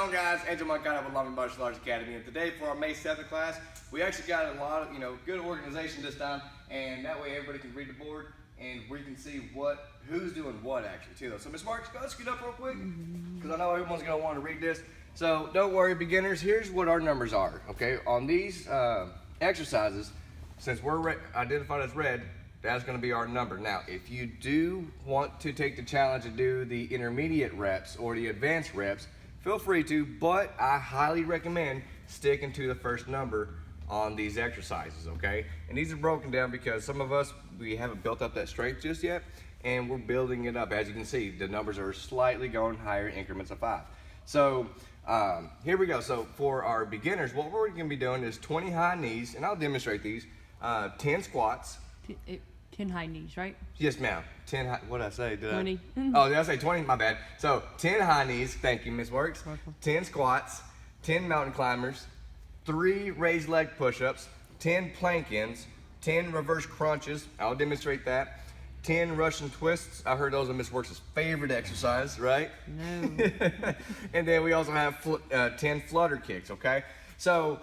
on, guys? Angel Moncada with Longman Martial Arts Academy, and today for our May 7th class, we actually got a lot of, good organization this time, and that way everybody can read the board and we can see who's doing what actually too. So Miss Marks, go scoot up real quick, because I know everyone's gonna want to read this. So don't worry, beginners. Here's what our numbers are. Okay, on these exercises, since we're identified as red, that's going to be our number. Now, if you do want to take the challenge and do the intermediate reps or the advanced reps, feel free to, but I highly recommend sticking to the first number on these exercises, okay? And these are broken down because some of us, we haven't built up that strength just yet, and we're building it up. As you can see, the numbers are slightly going higher in increments of 5. So here we go. So for our beginners, what we're going to be doing is 20 high knees, and I'll demonstrate these, 10 squats. 10 high knees, right? Yes, ma'am. 10 high, what did I say? 20. Oh, did I say 20? My bad. So 10 high knees, thank you, Miss Works. 10 squats, 10 mountain climbers, 3 raised leg push-ups, 10 plank-ins, 10 reverse crunches. I'll demonstrate that. 10 Russian twists. I heard those are Miss Works' favorite exercise, right? No. And then we also have 10 flutter kicks, okay? So,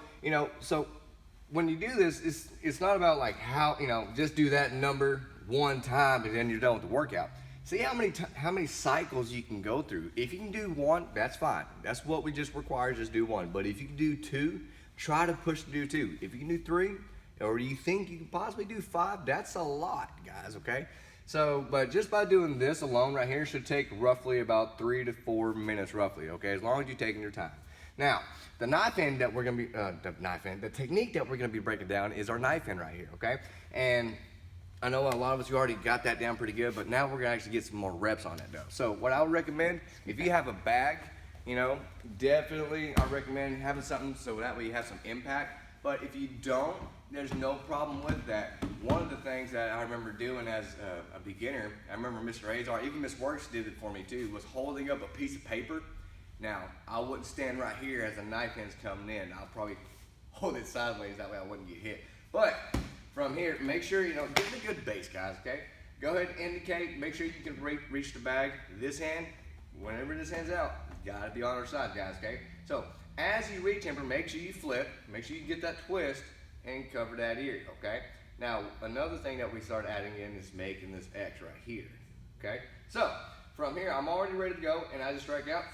when you do this, it's not about like how, just do that number one time and then you're done with the workout. See how many cycles you can go through. If you can do 1, that's fine. That's what we just require, just do 1. But if you can do 2, try to push to do 2. If you can do 3, or you think you can possibly do 5, that's a lot, guys, okay? So, but just by doing this alone right here should take roughly about 3 to 4 minutes roughly, okay? As long as you're taking your time. Now, the knife hand that we're gonna be, the technique that we're gonna be breaking down is our knife hand right here, okay? And I know a lot of us, you already got that down pretty good, but now we're gonna actually get some more reps on it though. So what I would recommend, if you have a bag, definitely I recommend having something so that way you have some impact. But if you don't, there's no problem with that. One of the things that I remember doing as a beginner, I remember Mr. Azar, even Miss Works did it for me too, was holding up a piece of paper. Now, I wouldn't stand right here as the knife hand's coming in. I'll probably hold it sideways, that way I wouldn't get hit. But from here, make sure, get a good base, guys, okay? Go ahead and indicate, make sure you can reach the bag. This hand, whenever this hand's out, you gotta be on our side, guys, okay? So, as you reach him, make sure you flip, make sure you get that twist and cover that ear, okay? Now, another thing that we start adding in is making this X right here, okay? So, from here, I'm already ready to go, and I just strike out,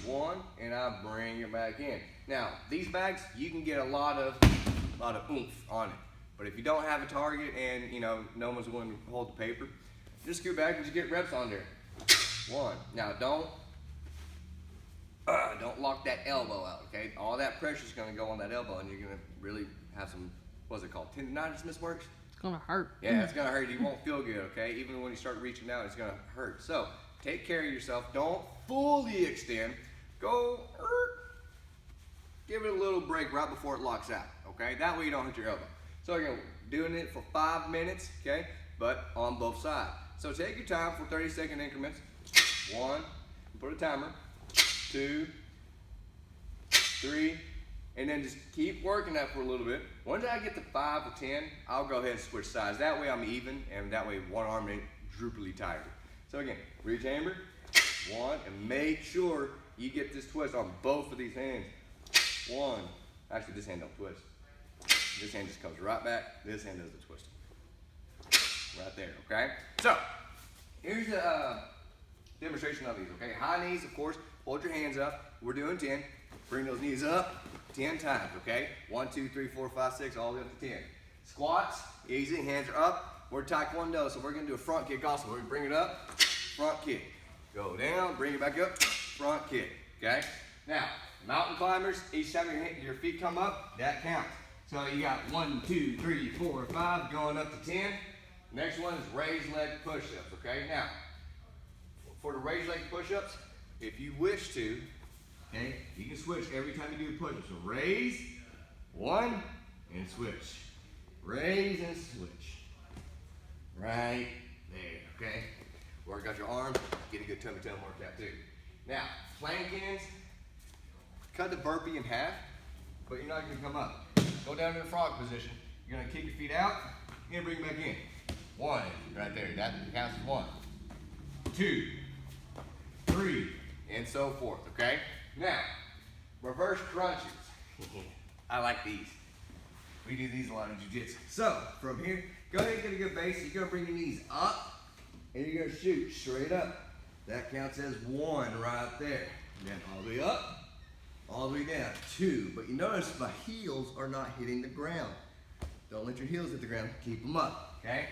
1, and I bring it back in. Now, these bags, you can get a lot of oomph on it. But if you don't have a target and, no one's willing to hold the paper, just scoot back and just get reps on there. 1. Now, don't lock that elbow out, okay? All that pressure is gonna go on that elbow, and you're gonna really have some, what's it called, tendonitis, Miss Works? It's gonna hurt. Yeah, it's gonna hurt. You won't feel good, okay? Even when you start reaching out, it's gonna hurt. So, take care of yourself. Don't fully extend. Go, give it a little break right before it locks out, okay? That way you don't hit your elbow. So again, doing it for 5 minutes, okay? But on both sides. So take your time for 30-second increments. 1, put a timer. 2, 3, and then just keep working that for a little bit. Once I get to 5 or 10, I'll go ahead and switch sides. That way I'm even, and that way one arm ain't droopily tired. So again, reach hammer, 1, and make sure you get this twist on both of these hands. 1, actually this hand don't twist. This hand just comes right back, this hand does the twist. Right there, okay? So, here's the demonstration of these, okay? High knees, of course, hold your hands up. We're doing 10. Bring those knees up 10 times, okay? 1, 2, 3, 4, 5, 6, all the way up to 10. Squats, easy, hands are up. We're Taekwondo, so we're gonna do a front kick also. Where we bring it up, front kick. Go down, bring it back up, front kick, okay? Now, mountain climbers, each time your feet come up, that counts. So you got 1, 2, 3, 4, 5, going up to 10. Next one is raised leg push-ups, okay? Now, for the raised leg push-ups, if you wish to, okay, you can switch every time you do a push-up. So raise, 1, and switch. Raise and switch. Right there, okay? Work out your arms, get a good tummy workout too. Now, plank-ins, cut the burpee in half, but you're not gonna come up. Go down to the frog position. You're gonna kick your feet out, and bring it back in. 1, right there, that counts as 1. 2, 3, and so forth, okay? Now, reverse crunches. I like these. We do these a lot in jiu-jitsu. So, from here, go ahead and get a good base. You're gonna bring your knees up, and you're gonna shoot straight up. That counts as 1 right there. And then all the way up, all the way down, 2. But you notice my heels are not hitting the ground. Don't let your heels hit the ground, keep them up, okay?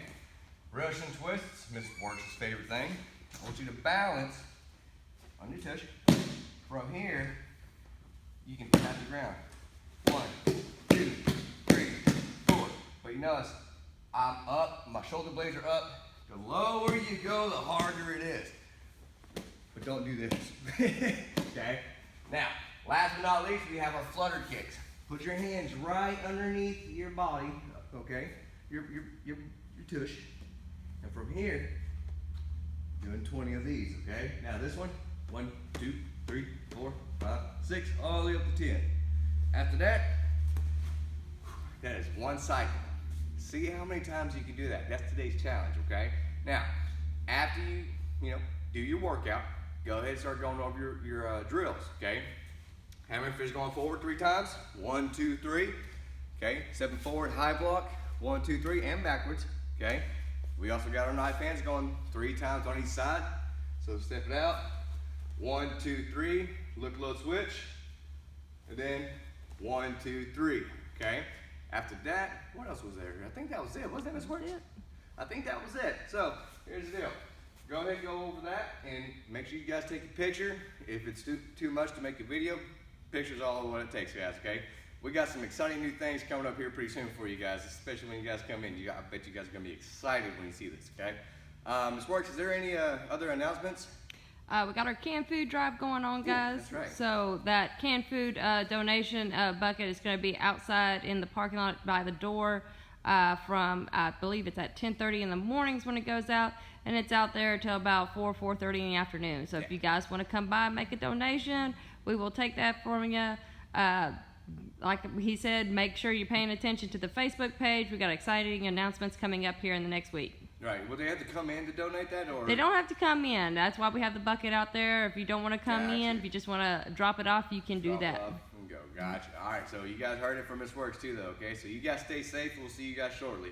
Russian twists, Miss Works' favorite thing. I want you to balance on your tush. From here, you can tap the ground. 1, 2, 3, 4. But you notice, I'm up, my shoulder blades are up. The lower you go, the harder it is. But don't do this, okay? Now, last but not least, we have our flutter kicks. Put your hands right underneath your body, okay? Your tush. And from here, doing 20 of these, okay? Now this one, 1, 2, 3, 4, 5, 6, all the way up to 10. After that, that is 1 cycle. See how many times you can do that. That's today's challenge, okay? Now, after you do your workout, go ahead and start going over your drills, okay? Hammer fist going forward 3 times. 1, 2, 3. Okay, stepping forward, high block. 1, 2, 3, and backwards. Okay. We also got our knife hands going 3 times on each side. So step it out. 1, 2, 3. Look, load, switch. And then 1, 2, 3. Okay. After that, what else was there? I think that was it. Wasn't that Miss Works? I think that was it. So here's the deal. Go ahead and go over that and make sure you guys take a picture. If it's too much to make a video, picture's all what it takes, guys, okay? We got some exciting new things coming up here pretty soon for you guys, especially when you guys come in. I bet you guys are going to be excited when you see this, okay? Ms. Works, is there any other announcements? We got our canned food drive going on, guys. That's right. So that canned food donation bucket is going to be outside in the parking lot by the door from, I believe it's at 10:30 in the mornings when it goes out, and it's out there till about 4:30 in the afternoon. So if you guys want to come by and make a donation, we will take that from you. Like he said, make sure you're paying attention to the Facebook page. We got exciting announcements coming up here in the next week. Right. Will they have to come in to donate that, or? They don't have to come in. That's why we have the bucket out there. If you don't want to come Gotcha. in, if you just want to drop it off, you can do Drop that. off and go. Gotcha. All right. So you guys heard it from Miss Works too, though. Okay. So you guys stay safe. We'll see you guys shortly.